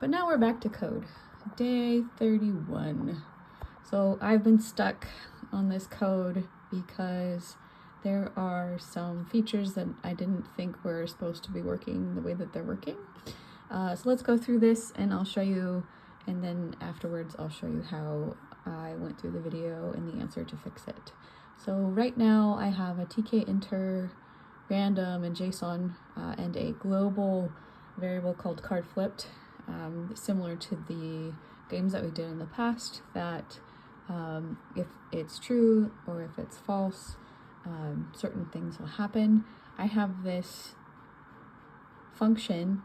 But now we're back to code. Day 31. So I've been stuck on this code because there are some features that I didn't think were supposed to be working the way that they're working. So let's go through this and I'll show you, and then afterwards I'll show you how I went through the video and the answer to fix it. So right now I have a tkinter random and JSON and a global variable called card flipped, similar to the games that we did in the past, that if it's true or if it's false, certain things will happen. I have this function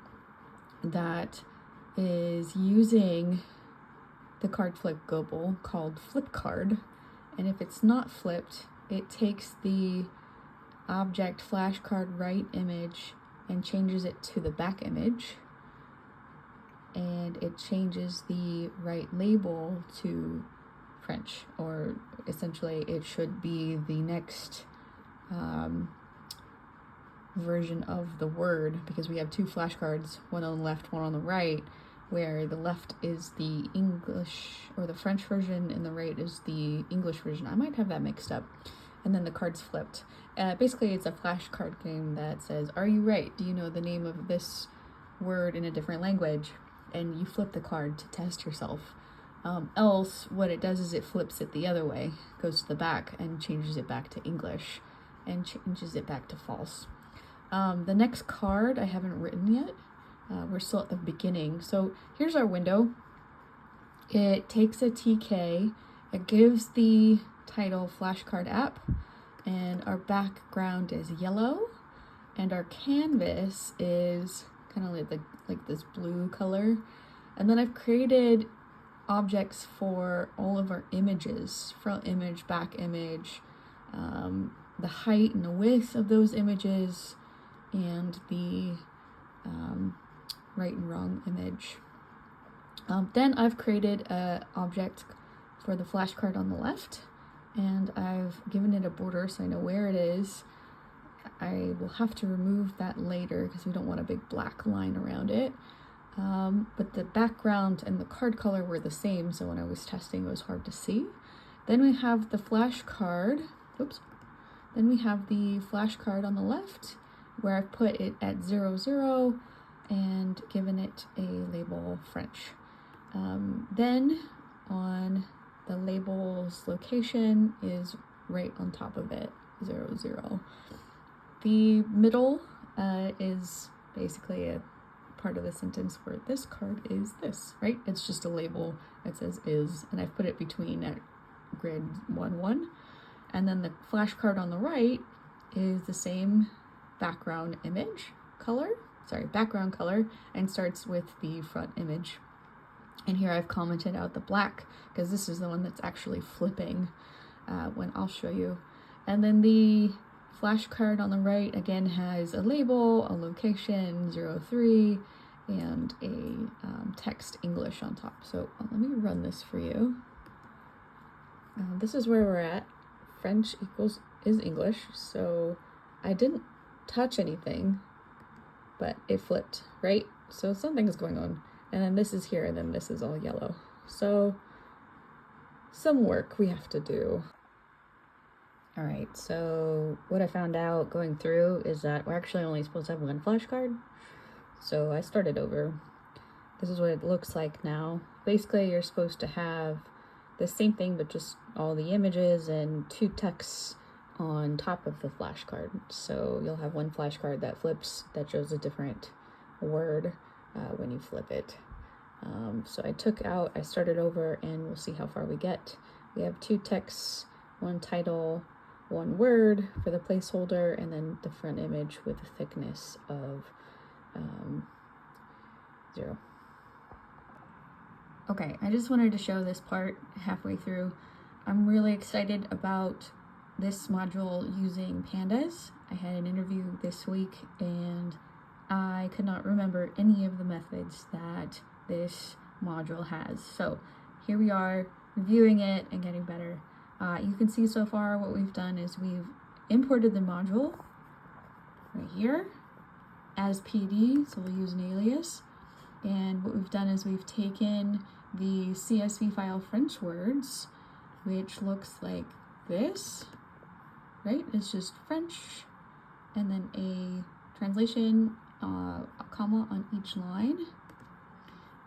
that is using the card flip global called Flipcard, and if it's not flipped, it takes the object flashcard right image and changes it to the back image, and it changes the right label to French, or essentially it should be the next version of the word, because we have two flashcards, one on the left, one on the right, where the left is the English or the French version and the right is the English version. I might have that mixed up. And then the card's flipped. Basically, it's a flashcard game that says, are you right? Do you know the name of this word in a different language? And you flip the card to test yourself. Else, what it does is it flips it the other way, goes to the back and changes it back to English and changes it back to false. The next card I haven't written yet. We're still at the beginning. So here's our window. It takes a TK, it gives the title flashcard app, and our background is yellow, and our canvas is kind of like this blue color. And then I've created objects for all of our images, front image, back image, the height and the width of those images, and the right and wrong image. Then I've created an object for the flashcard on the left, and I've given it a border so I know where it is. I will have to remove that later because we don't want a big black line around it. But the background and the card color were the same, so when I was testing it was hard to see. Then we have the flashcard, Then we have the flashcard on the left, where I've put it at 00 and given it a label French. Then on the label's location is right on top of it, 00. The middle is basically a part of the sentence where this card is this, right? It's just a label that says is, and I've put it between at grid 1, and then the flashcard on the right is the same background color, and starts with the front image. And here I've commented out the black because this is the one that's actually flipping when I'll show you. And then the flashcard on the right again has a label, a location, 03, and a text English on top. So let me run this for you. This is where we're at. French is English, so I didn't touch anything, but it flipped, right? So something's going on. And then this is here, and then this is all yellow. So some work we have to do. All right, so what I found out going through is that we're actually only supposed to have one flashcard. So I started over. This is what it looks like now. Basically, you're supposed to have the same thing, but just all the images and two texts on top of the flashcard. So you'll have one flashcard that flips that shows a different word when you flip it. So I started over, and we'll see how far we get. We have two texts, one title, one word for the placeholder, and then the front image with a thickness of 0. Okay, I just wanted to show this part halfway through. I'm really excited about this module using pandas. I had an interview this week, and I could not remember any of the methods that this module has. So here we are reviewing it and getting better. You can see so far what we've done is we've imported the module right here as PD, so we'll use an alias, And what we've done is we've taken the CSV file French words, which looks like this, right? It's just French and then a translation, a comma on each line.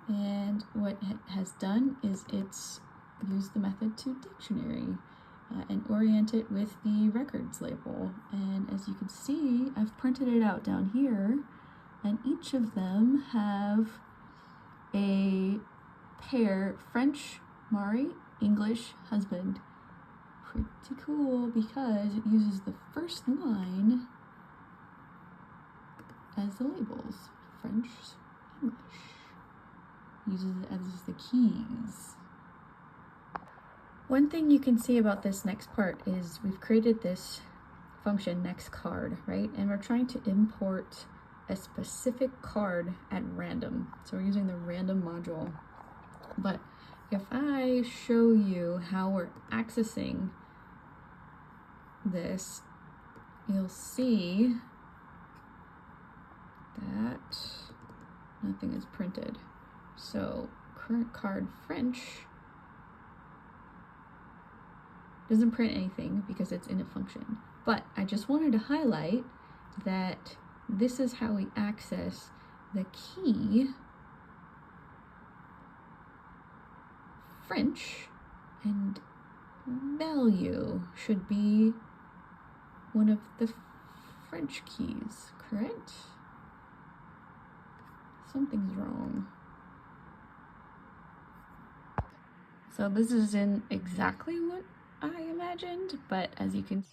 And what it has done is it's used the method to dictionary and orient it with the records label. And as you can see, I've printed it out down here, and each of them have a pair, French, Mari, English, husband. Pretty cool because it uses the first line as the labels. French, English. Uses it as the keys. One thing you can see about this next part is we've created this function next card, right? And we're trying to import a specific card at random. So we're using the random module. But if I show you how we're accessing this, you'll see that nothing is printed. So current card French doesn't print anything because it's in a function. But I just wanted to highlight that this is how we access the key French, and value should be one of the French keys, correct? Something's wrong. So this isn't exactly what I imagined, but as you can see,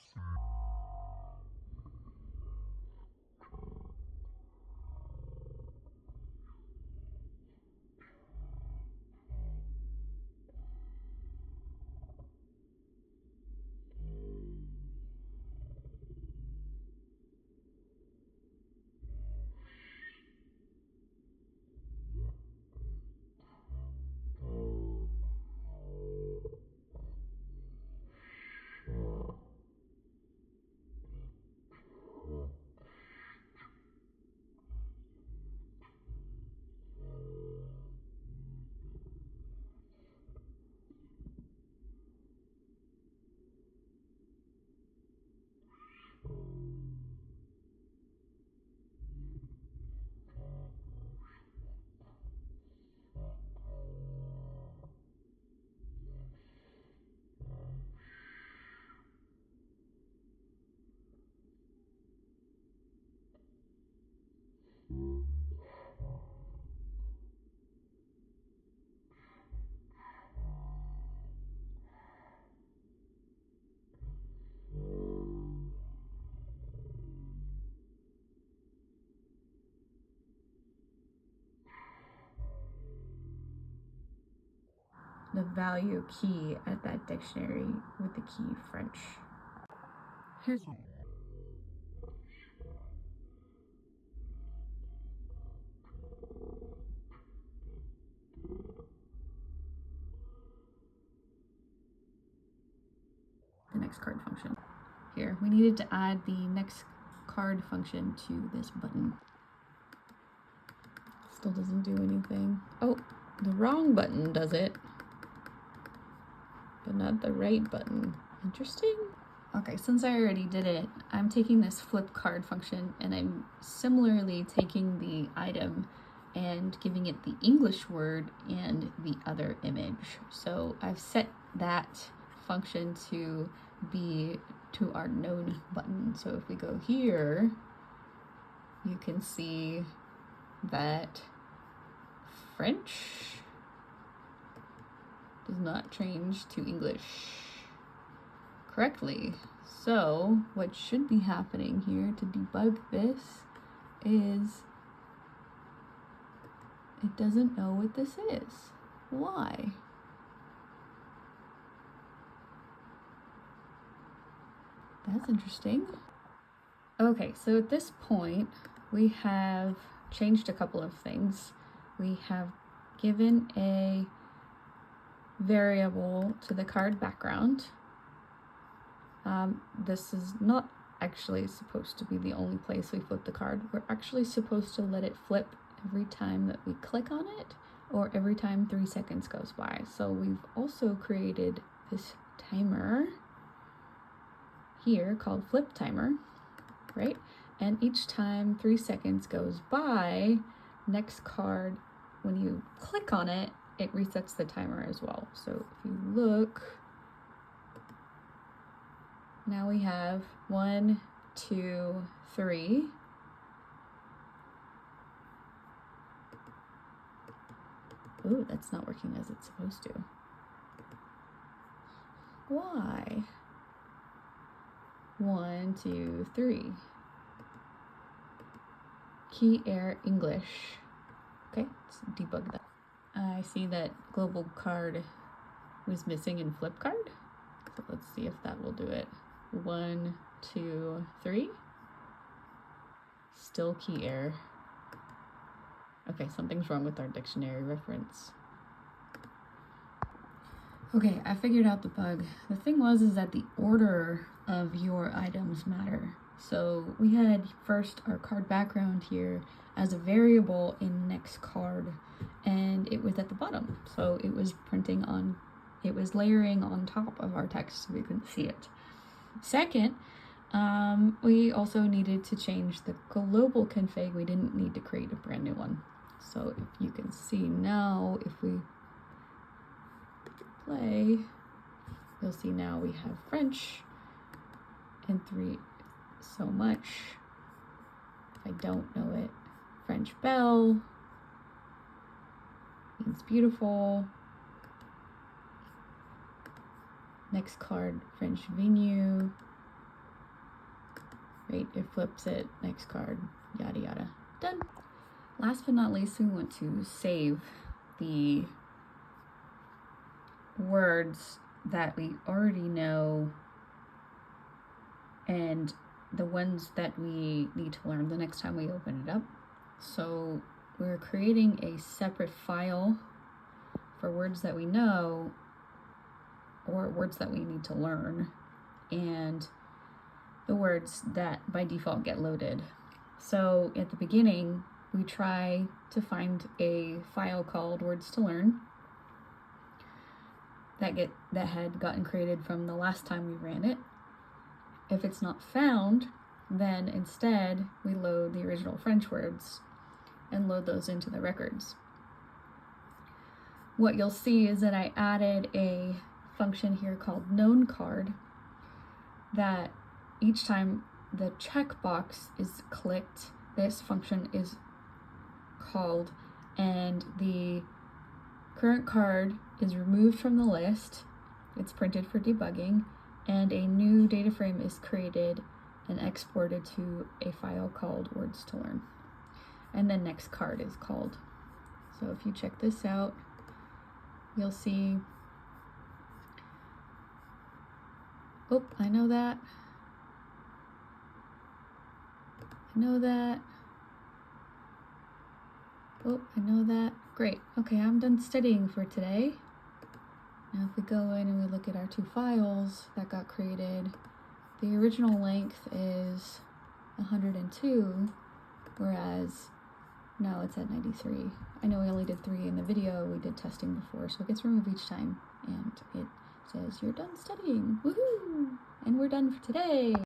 the value key at that dictionary with the key French. Here's the next card function. Here, we needed to add the next card function to this button. Still doesn't do anything. Oh, the wrong button does it, but not the right button. Interesting. Okay, since I already did it, I'm taking this flip card function and I'm similarly taking the item and giving it the English word and the other image. So I've set that function to be to our known button. So if we go here, you can see that French does not change to English correctly. So what should be happening here to debug this is it doesn't know what this is. Why? That's interesting. Okay, so at this point we have changed a couple of things. We have given a variable to the card background. This is not actually supposed to be the only place we flip the card. We're actually supposed to let it flip every time that we click on it or every time 3 seconds goes by. So we've also created this timer here called flip timer, right? And each time 3 seconds goes by, next card, when you click on it, it resets the timer as well. So if you look, now we have 1, 2, 3. Ooh, that's not working as it's supposed to. Why? 1, 2, 3. Key error English. Okay, let's debug that. I see that global card was missing in Flipcard. So let's see if that will do it. 1, 2, 3. Still key error. Okay, something's wrong with our dictionary reference. Okay, I figured out the bug. The thing is that the order of your items matter. So we had first our card background here as a variable in next card, and it was at the bottom. So it was it was layering on top of our text so we couldn't see it. Second, we also needed to change the global config. We didn't need to create a brand new one. So if you can see now, if we play, you'll see now we have French and 3 so much. If I don't know it, French belle means beautiful. Next card, French venue. Right, it flips it. Next card, yada yada. Done. Last but not least, we want to save the words that we already know and the ones that we need to learn the next time we open it up. So we're creating a separate file for words that we know or words that we need to learn, and the words that by default get loaded. So at the beginning, we try to find a file called words to learn that had gotten created from the last time we ran it. If it's not found, then instead we load the original French words and load those into the records. What you'll see is that I added a function here called known card that each time the checkbox is clicked, this function is called, and the current card is removed from the list. It's printed for debugging, and a new data frame is created and exported to a file called words to learn. And then next card is called. So if you check this out, you'll see, oh, I know that. I know that. Oh, I know that. Great. Okay, I'm done studying for today. Now if we go in and we look at our 2 files that got created, the original length is 102, whereas now it's at 93. I know we only did 3 in the video, we did testing before, so it gets removed each time, and it says you're done studying. Woohoo! And we're done for today.